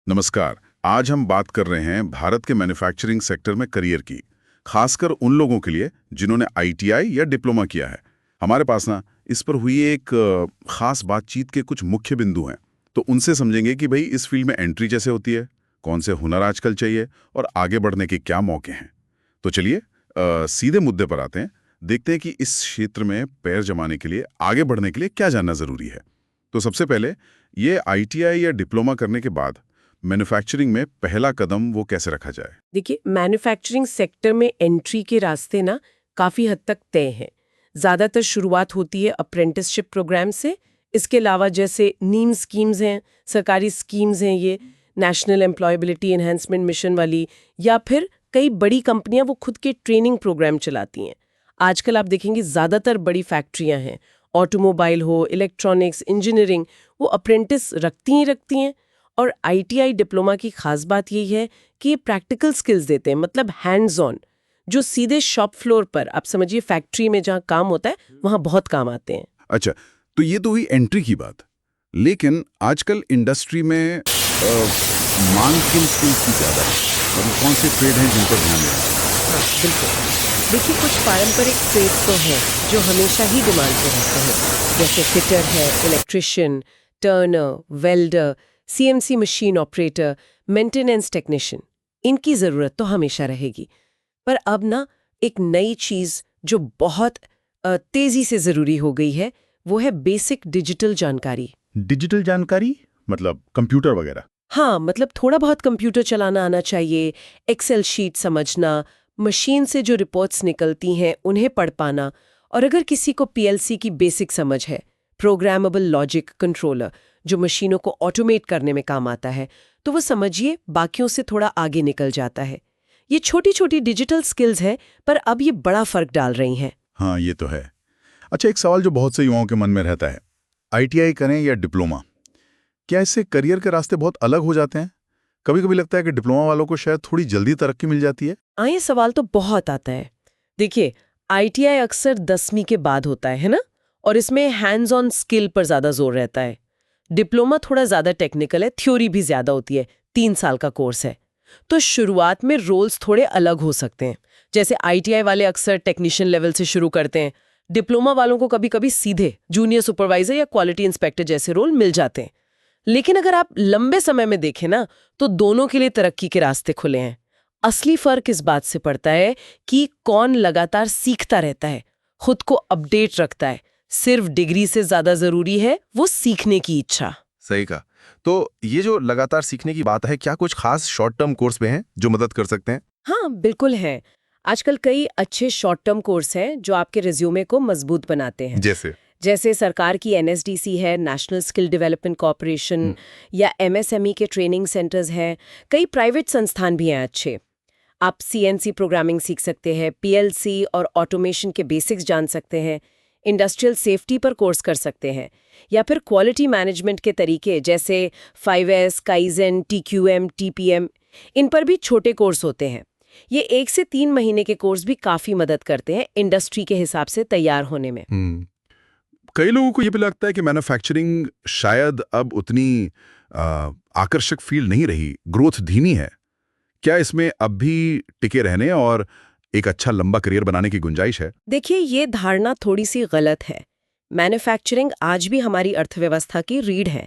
नमस्कार। आज हम बात कर रहे हैं भारत के मैन्युफैक्चरिंग सेक्टर में करियर की, खासकर उन लोगों के लिए जिन्होंने आईटीआई या डिप्लोमा किया है। हमारे पास ना इस पर हुई एक खास बातचीत के कुछ मुख्य बिंदु हैं, तो उनसे समझेंगे कि भाई इस फील्ड में एंट्री कैसे होती है, कौन से हुनर आजकल चाहिए और आगे बढ़ने के क्या मौके हैं। तो चलिए सीधे मुद्दे पर आते हैं, देखते हैं कि इस क्षेत्र में पैर जमाने के लिए, आगे बढ़ने के लिए क्या जानना जरूरी है। तो सबसे पहले ये आईटीआई या डिप्लोमा करने के बाद मैन्युफैक्चरिंग में पहला कदम वो कैसे रखा जाए? देखिए, मैन्युफैक्चरिंग सेक्टर में एंट्री के रास्ते ना काफ़ी हद तक तय हैं। ज़्यादातर शुरुआत होती है अप्रेंटिसशिप प्रोग्राम से। इसके अलावा जैसे नीम स्कीम्स हैं, सरकारी स्कीम्स हैं, ये नेशनल एम्प्लॉयबिलिटी एनहांसमेंट मिशन वाली, या फिर कई बड़ी कंपनियां वो खुद के ट्रेनिंग प्रोग्राम चलाती हैं। आजकल आप देखेंगे ज़्यादातर बड़ी फैक्ट्रियां हैं, ऑटोमोबाइल हो, इलेक्ट्रॉनिक्स, इंजीनियरिंग, वो अप्रेंटिस रखती हैं। और आईटीआई डिप्लोमा की खास बात यही है कि ये प्रैक्टिकल स्किल्स देते हैं, मतलब हैंड्स ऑन, जो सीधे शॉप फ्लोर पर, आप समझिए फैक्ट्री में जहाँ काम होता है वहाँ बहुत काम आते हैं। अच्छा, तो ये तो हुई एंट्री की बात, लेकिन आजकल इंडस्ट्री में मांग किन स्किल्स की ज़्यादा है? मतलब कौन से ट्रेड हैं जिन पर ध्यान देना है? हाँ, बिल्कुल। देखिए, कुछ पारंपरिक ट्रेड्स तो हैं जो हमेशा ही डिमांड पे रहते हैं, जैसे फिटर है, electrician, Turner, welder, CNC machine operator, maintenance technician. इनकी ज़रूरत तो हमेशा रहेगी। पर अब ना एक नई चीज़ जो बहुत तेज़ी से ज़रूरी हो गई है, वो है बेसिक डिजिटल जानकारी। डिजिटल जानकारी मतलब कंप्यूटर वगैरह? हाँ, मतलब थोड़ा बहुत कंप्यूटर चलाना आना चाहिए, एक्सेल शीट समझना, मशीन से जो रिपोर्ट्स निकलती हैं उन्हें पढ़ पाना, और अगर किसी को पीएलसी की बेसिक समझ है, प्रोग्रामेबल लॉजिक कंट्रोलर, जो मशीनों को ऑटोमेट करने में काम आता है, तो वो समझिए बाकियों से थोड़ा आगे निकल जाता है। ये छोटी छोटी डिजिटल स्किल्स हैं, पर अब ये बड़ा फर्क डाल रही हैं। हाँ, ये तो है। अच्छा, एक सवाल जो बहुत से युवाओं के मन में रहता है, आईटीआई करें या डिप्लोमा, क्या इससे करियर के रास्ते बहुत अलग हो जाते हैं? कभी कभी लगता है कि डिप्लोमा वालों को शायद थोड़ी जल्दी तरक्की मिल जाती है। ये सवाल तो बहुत आता है। देखिए, आईटीआई अक्सर 10वीं के बाद होता है ना, और इसमें हैंड्स ऑन स्किल पर ज्यादा जोर रहता है। डिप्लोमा थोड़ा ज्यादा टेक्निकल है, थ्योरी भी ज्यादा होती है, 3 साल का कोर्स है। तो शुरुआत में रोल्स थोड़े अलग हो सकते हैं। जैसे आईटीआई वाले अक्सर टेक्नीशियन लेवल से शुरू करते हैं, डिप्लोमा वालों को कभी कभी सीधे जूनियर सुपरवाइजर या क्वालिटी इंस्पेक्टर जैसे रोल मिल जाते हैं। लेकिन अगर आप लंबे समय में देखें ना, तो दोनों के लिए तरक्की के रास्ते खुले हैं। असली फर्क इस बात से पड़ता है कि कौन लगातार सीखता रहता है, खुद को अपडेट रखता है। सिर्फ डिग्री से ज्यादा जरूरी है वो सीखने की इच्छा। सही कहा। तो ये जो लगातार सीखने की बात है, क्या कुछ खास शॉर्ट टर्म कोर्स पे हैं जो मदद कर सकते हैं? हाँ, बिल्कुल है। आजकल कई अच्छे शॉर्ट टर्म कोर्स हैं जो आपके रिज्यूमे को मजबूत बनाते हैं। जैसे सरकार की एनएसडीसी है, नेशनल स्किल डेवलपमेंट कॉर्पोरेशन, या एमएसएमई के ट्रेनिंग सेंटर्स हैं। कई प्राइवेट संस्थान भी हैं अच्छे। आप सीएनसी प्रोग्रामिंग सीख सकते हैं, पीएलसी और ऑटोमेशन के बेसिक्स जान सकते हैं, इंडस्ट्रियल सेफ्टी पर कोर्स कर सकते हैं, या फिर क्वालिटी मैनेजमेंट के तरीके जैसे 5S, काइजन, टीक्यूएम, टीपीएम, इन पर भी छोटे कोर्स होते हैं। ये 1 से 3 महीने के कोर्स भी काफ़ी मदद करते हैं इंडस्ट्री के हिसाब से तैयार होने में। कई लोगों को ये भी लगता है कि मैन्युफैक्चरिंग शायद अब उतनी आकर्षक फील्ड नहीं रही, ग्रोथ धीमी है। क्या इसमें अब भी टिके रहने और एक अच्छा लंबा करियर बनाने की गुंजाइश है? देखिए, ये धारणा थोड़ी सी गलत है। मैन्युफैक्चरिंग आज भी हमारी अर्थव्यवस्था की रीढ़ है,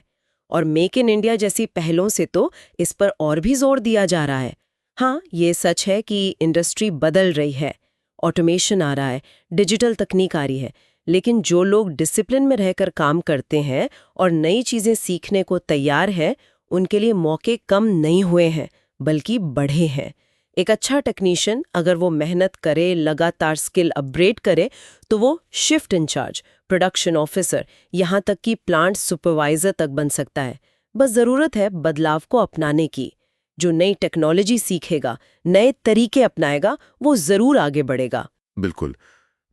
और मेक इन इंडिया जैसी पहलों से तो इस पर और भी जोर दिया जा रहा है। हाँ, ये सच है कि इंडस्ट्री बदल रही है, ऑटोमेशन आ रहा है, डिजिटल तकनीक आ रही है, लेकिन जो लोग डिसिप्लिन में रहकर काम करते हैं और नई चीजें सीखने को तैयार हैं, उनके लिए मौके कम नहीं हुए हैं, बल्कि बढ़े हैं। एक अच्छा टेक्नीशियन अगर वो मेहनत करे, लगातार स्किल अपग्रेड करे, तो वो शिफ्ट इंचार्ज, प्रोडक्शन ऑफिसर, यहाँ तक कि प्लांट सुपरवाइजर तक बन सकता है। बस ज़रूरत है बदलाव को अपनाने की। जो नई टेक्नोलॉजी सीखेगा, नए तरीके अपनाएगा, वो ज़रूर आगे बढ़ेगा। बिल्कुल।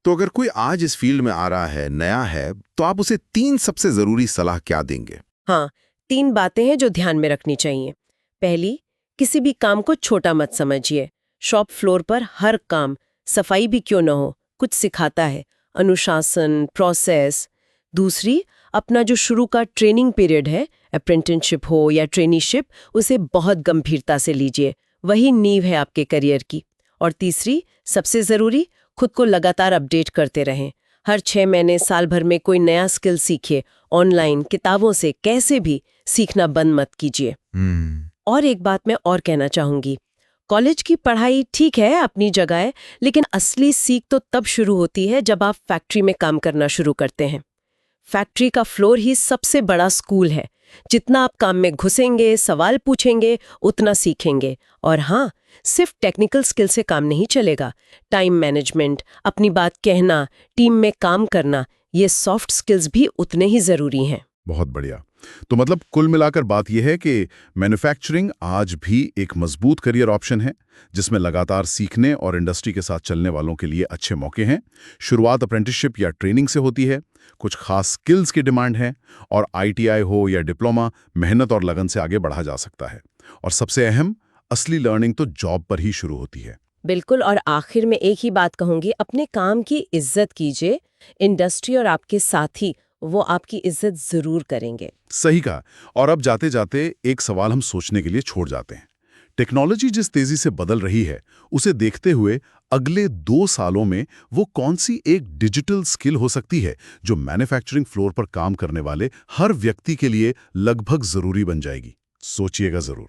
तो अगर कोई आज इस फील्ड में आ रहा है, नया है, तो आप उसे 3 सबसे जरूरी सलाह क्या देंगे? हाँ, 3 बातें हैं जो ध्यान में रखनी चाहिए। पहली, किसी भी काम को छोटा मत समझिए। शॉप फ्लोर पर हर काम, सफाई भी क्यों न हो, कुछ सिखाता है, अनुशासन, प्रोसेस। दूसरी, अपना जो शुरू का ट्रेनिंग पीरियड है, अप्रेंटिसशिप हो या ट्रेनीशिप, उसे बहुत गंभीरता से लीजिए। वही नींव है आपके करियर की। और तीसरी, सबसे ज़रूरी, खुद को लगातार अपडेट करते रहें। हर 6 महीने, साल भर में कोई नया स्किल सीखिए। ऑनलाइन, किताबों से, कैसे भी सीखना बंद मत कीजिए। और एक बात मैं और कहना चाहूँगी, कॉलेज की पढ़ाई ठीक है, अपनी जगह है, लेकिन असली सीख तो तब शुरू होती है जब आप फैक्ट्री में काम करना शुरू करते हैं। फैक्ट्री का फ्लोर ही सबसे बड़ा स्कूल है। जितना आप काम में घुसेंगे, सवाल पूछेंगे, उतना सीखेंगे। और हाँ, सिर्फ टेक्निकल स्किल से काम नहीं चलेगा। टाइम मैनेजमेंट, अपनी बात कहना, टीम में काम करना, ये सॉफ्ट स्किल्स भी उतने ही ज़रूरी हैं। बहुत बढ़िया। तो मतलब कुल मिलाकर बात यह है कि मैन्युफैक्चरिंग आज भी एक मजबूत करियर ऑप्शन है, जिसमें लगातार सीखने और इंडस्ट्री के साथ चलने वालों के लिए अच्छे मौके हैं। शुरुआत अप्रेंटिसशिप या ट्रेनिंग से होती है, कुछ खास स्किल्स की डिमांड है, और ITI हो या डिप्लोमा, मेहनत और लगन से आगे बढ़ा जा सकता है। और सबसे अहम, असली लर्निंग तो जॉब पर ही शुरू होती है। बिल्कुल। और आखिर में एक ही बात कहूंगी, अपने काम की इज्जत कीजिए। इंडस्ट्री और आपके साथी वो आपकी इज्जत जरूर करेंगे। सही कहा। और अब जाते जाते एक सवाल हम सोचने के लिए छोड़ जाते हैं। टेक्नोलॉजी जिस तेजी से बदल रही है, उसे देखते हुए अगले 2 सालों में वो कौन सी एक डिजिटल स्किल हो सकती है जो मैन्युफैक्चरिंग फ्लोर पर काम करने वाले हर व्यक्ति के लिए लगभग जरूरी बन जाएगी? सोचिएगा जरूर।